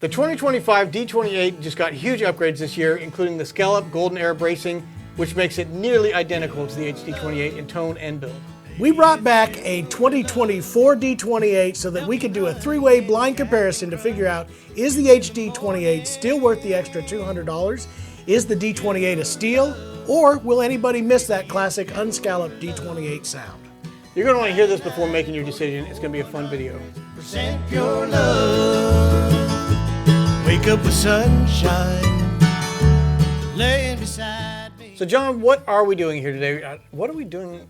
The 2025 D28 just got huge upgrades this year, including the scallop golden era bracing, which makes it nearly identical to the HD-28 in tone and build. We brought back a 2024 D28 so that we could do a three-way blind comparison to figure out, is the HD-28 still worth the extra $200? Is the D28 a steal? Or will anybody miss that classic unscalloped D28 sound? You're going to want to hear this before making your decision. It's going to be a fun video. Present your love. Wake up with sunshine, laying beside me. So John, what are we doing here today? What are we doing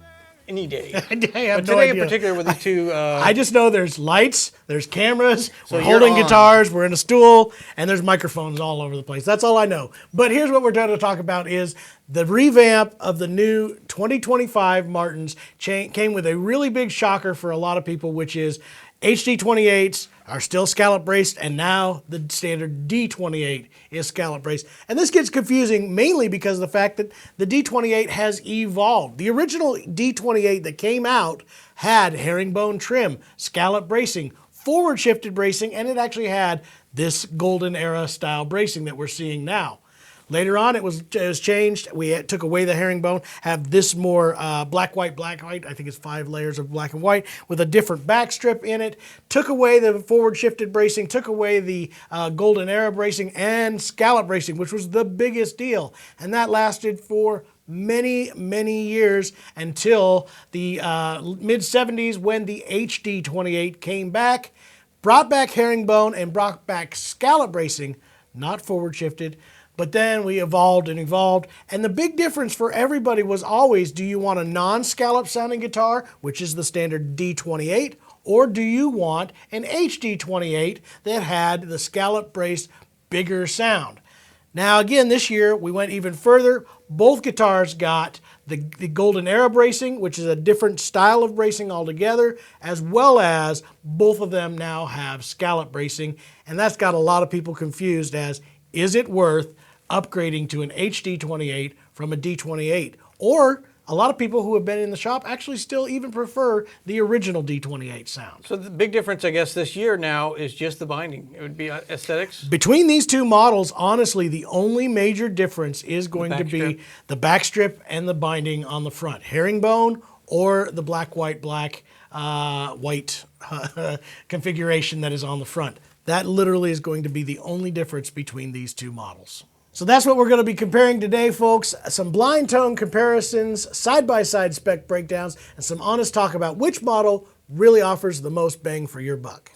any day? I have But no today idea. in particular with the two... I just know there's lights, there's cameras, So we're you're holding on. guitars, we're in a stool, and there's microphones all over the place. That's all I know. But here's what we're going to talk about is the revamp of the new 2025 Martins came with a really big shocker for a lot of people, which is HD-28s are still scallop braced, and now the standard D28 is scallop braced. And this gets confusing mainly because of the fact that the D28 has evolved. The original D28 that came out had herringbone trim, scallop bracing, forward shifted bracing, and it actually had this golden era style bracing that we're seeing now. Later on, it was changed. We took away the herringbone, have this more black, white. I think it's 5 layers of black and white with a different back strip in it. Took away the forward shifted bracing, took away the golden era bracing and scallop bracing, which was the biggest deal. And that lasted for many, many years until the mid-70s when the HD-28 came back, brought back herringbone and brought back scallop bracing, not forward shifted. But then we evolved and evolved, and the big difference for everybody was always, do you want a non-scallop sounding guitar, which is the standard D28, or do you want an HD28 that had the scallop braced bigger sound? Now again, this year we went even further. Both guitars got the golden era bracing, which is a different style of bracing altogether, as well as both of them now have scallop bracing, and that's got a lot of people confused as, is it worth upgrading to an HD-28 from a D28? Or a lot of people who have been in the shop actually still even prefer the original D28 sound. So the big difference, I guess, this year now is just the binding. It would be aesthetics. Between these two models, honestly, the only major difference is going to be the back strip and the binding on the front. Herringbone or the black, white, white configuration that is on the front. That literally is going to be the only difference between these two models. So that's what we're going to be comparing today, folks. Some blind tone comparisons, side-by-side spec breakdowns, and some honest talk about which model really offers the most bang for your buck.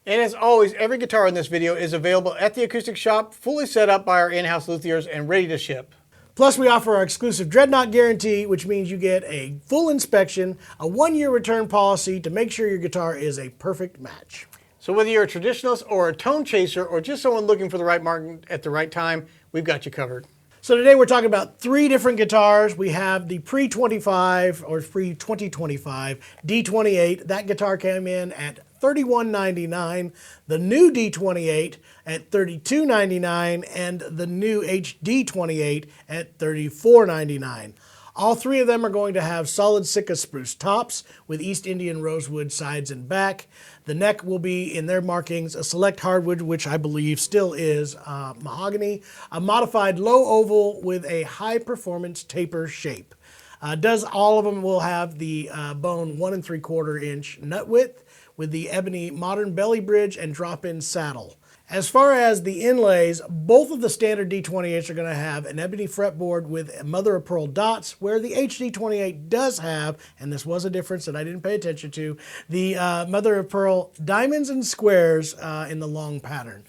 And as always, every guitar in this video is available at the Acoustic Shop, fully set up by our in-house luthiers and ready to ship. Plus, we offer our exclusive Dreadnought guarantee, which means you get a full inspection, a 1-year return policy to make sure your guitar is a perfect match. So whether you're a traditionalist or a tone chaser or just someone looking for the right mark at the right time, we've got you covered. So today we're talking about 3 different guitars. We have the pre-25 or pre-2025 D28. That guitar came in at $31.99. The new D28 at $32.99 and the new HD28 at $34.99. All 3 of them are going to have solid Sitka spruce tops with East Indian rosewood sides and back. The neck will be, in their markings, a select hardwood, which I believe still is mahogany, a modified low oval with a high performance taper shape. All of them will have the bone 1 3/4 inch nut width with the ebony modern belly bridge and drop-in saddle. As far as the inlays, both of the standard D28s are going to have an ebony fretboard with mother of pearl dots, where the HD28 does have, and this was a difference that I didn't pay attention to, the mother of pearl diamonds and squares in the long pattern.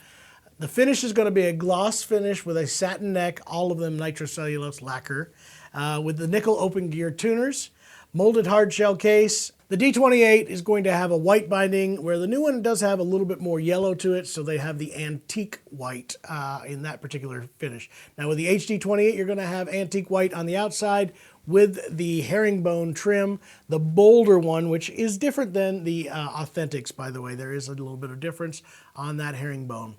The finish is going to be a gloss finish with a satin neck, all of them nitrocellulose lacquer, with the nickel open gear tuners, molded hard shell case. The D28 is going to have a white binding, where the new one does have a little bit more yellow to it, so they have the antique white in that particular finish. Now with the HD28, you're going to have antique white on the outside with the herringbone trim, the bolder one, which is different than the Authentics, by the way. There is a little bit of difference on that herringbone.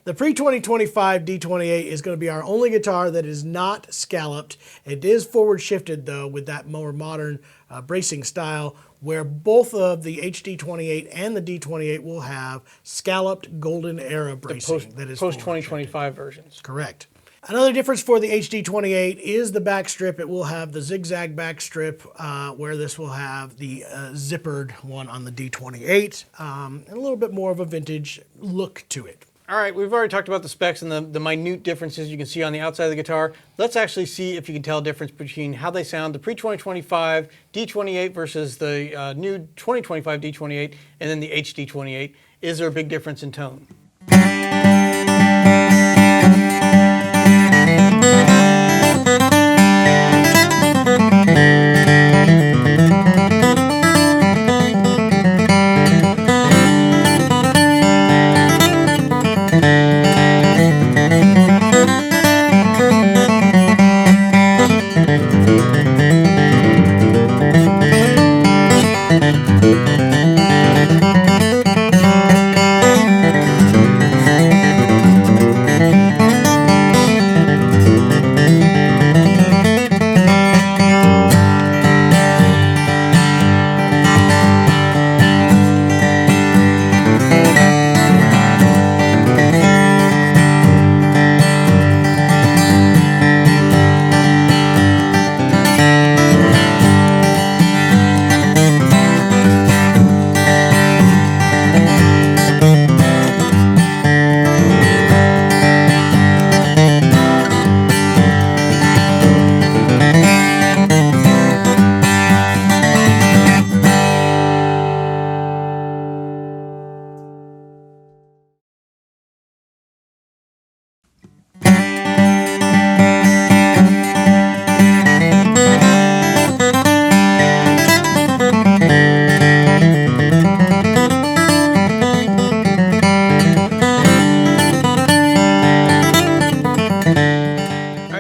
The pre-2025 D28 is going to be our only guitar that is not scalloped. It is forward shifted though with that more modern bracing style where both of the HD-28 and the D-28 will have scalloped golden era bracing. That is Post 2025 versions. Correct. Another difference for the HD-28 is the back strip. It will have the zigzag back strip, where this will have the zippered one on the D-28, and a little bit more of a vintage look to it. All right, we've already talked about the specs and the minute differences you can see on the outside of the guitar. Let's actually see if you can tell a difference between how they sound, the pre-2025 D-28 versus the new 2025 D-28, and then the HD-28. Is there a big difference in tone?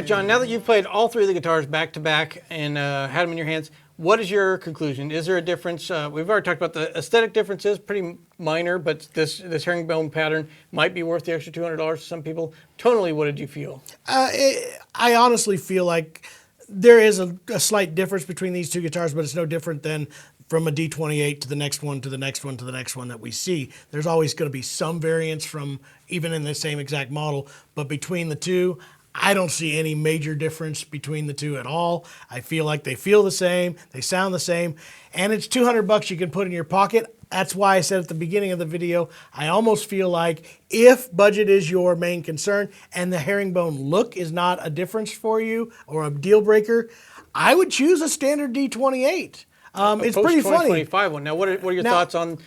John, now that you've played all three of the guitars back to back and had them in your hands, what is your conclusion? Is there a difference? We've already talked about the aesthetic differences, pretty minor, but this herringbone pattern might be worth the extra $200 to some people. Tonally, what did you feel? I honestly feel like there is a slight difference between these two guitars, but it's no different than from a D28 to the next one, to the next one, to the next one that we see. There's always going to be some variance from even in the same exact model, but between the two, I don't see any major difference between the two at all. I feel like they feel the same, they sound the same, and it's $200 you can put in your pocket. That's why I said at the beginning of the video, I almost feel like if budget is your main concern and the herringbone look is not a difference for you or a deal breaker, I would choose a standard D28. It's pretty funny. Post-2025 one. Now, what are your thoughts on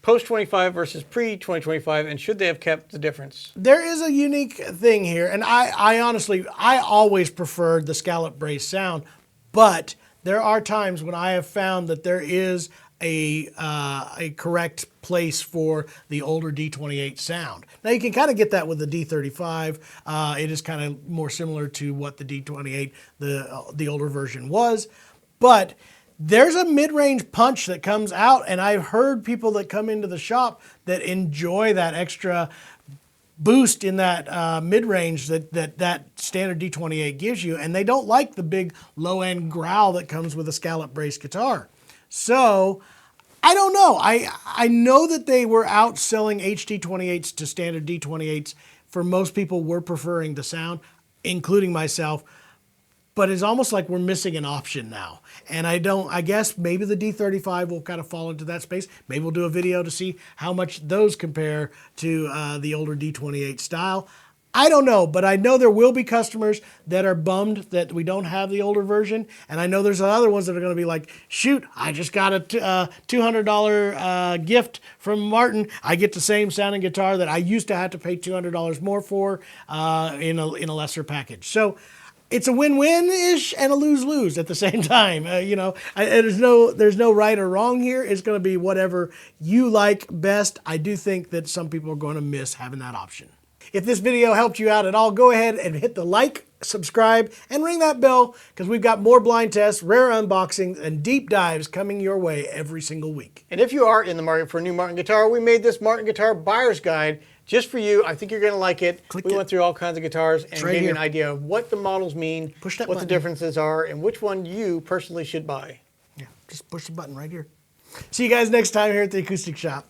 post-25 versus pre-2025, and should they have kept the difference? There is a unique thing here, and I honestly, I always preferred the scallop brace sound, but there are times when I have found that there is a correct place for the older D28 sound. Now you can kind of get that with the D35. It is kind of more similar to what the D28, the older version was, but there's a mid-range punch that comes out, and I've heard people that come into the shop that enjoy that extra boost in that mid-range that standard D28 gives you, and they don't like the big low-end growl that comes with a scallop brace guitar. So I don't know. I know that they were out selling HD-28s to standard D28s. For most people, we're preferring the sound, including myself. But it's almost like we're missing an option now. And I guess maybe the D35 will kind of fall into that space. Maybe we'll do a video to see how much those compare to the older D28 style. I don't know, but I know there will be customers that are bummed that we don't have the older version. And I know there's other ones that are going to be like, shoot, I just got a $200 gift from Martin. I get the same sounding guitar that I used to have to pay $200 more for in a lesser package. So it's a win-win-ish and a lose-lose at the same time. There's no right or wrong here. It's going to be whatever you like best. I do think that some people are going to miss having that option. If this video helped you out at all, go ahead and hit the like, subscribe, and ring that bell, because we've got more blind tests, rare unboxings, and deep dives coming your way every single week. And if you are in the market for a new Martin guitar, we made this Martin Guitar Buyer's Guide just for you. I think you're going to like it. We went through all kinds of guitars and gave you an idea of what the models mean, what the differences are, and which one you personally should buy. Yeah, just push the button right here. See you guys next time here at the Acoustic Shop.